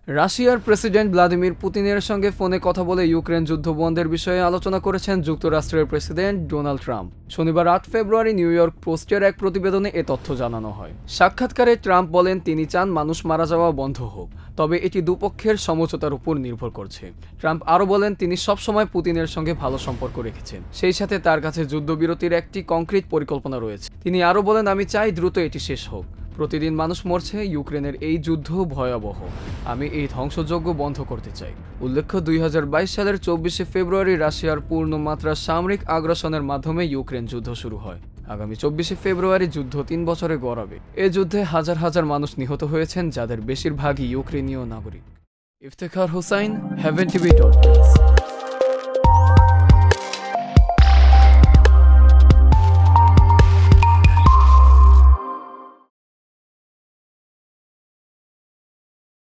রাশিয়ার president Vladimir পুতিনের সঙ্গে ফোনে কথা বলে ইউক্রেন যুদ্ধ বন্ধের বিষয়ে আলোচনা করেছেন যুক্তরাষ্ট্রের প্রেসিডেন্ট ডোনাল্ড ট্রাম্প। শনিবার ৮ ফেব্রুয়ারি নিউ ইয়র্ক পোস্টের এক প্রতিবেদনে এ তথ্য জানানো হয়। সাক্ষাৎকারে ট্রাম্প বলেন তিনি চান মানুষ মারা যাওয়া বন্ধ হোক, তবে এটি দুপক্ষের সমঝোতার উপর নির্ভর করছে। ট্রাম্প আরও বলেন তিনি সবসময় পুতিনের সঙ্গে ভালো সম্পর্ক রেখেছেন, সেই সাথে তার কাছে যুদ্ধবিরতির একটি কংক্রিট পরিকল্পনা রয়েছে। তিনি আরও বলেন আমি চাই দ্রুত এটি শেষ হোক। প্রতিদিন মানুষ মরছে, ইউক্রেনের এই যুদ্ধ ভয়াবহ। আমি এই ধ্বংসযজ্ঞ বন্ধ করতে চাই। উল্লেখ্য ২০২২ সালের ২৪শে ফেব্রুয়ারি রাশিয়ার পূর্ণমাত্রা সামরিক আগ্রাসনের মাধ্যমে ইউক্রেন যুদ্ধ শুরু হয়। আগামী ২৪শে ফেব্রুয়ারি যুদ্ধ ৩ বছরে গড়াবে। এ যুদ্ধে হাজার হাজার মানুষ নিহত হয়েছেন, যাদের বেশিরভাগই ইউক্রেনীয় নাগরিক। Iftekhar Hossain, Heaven TV.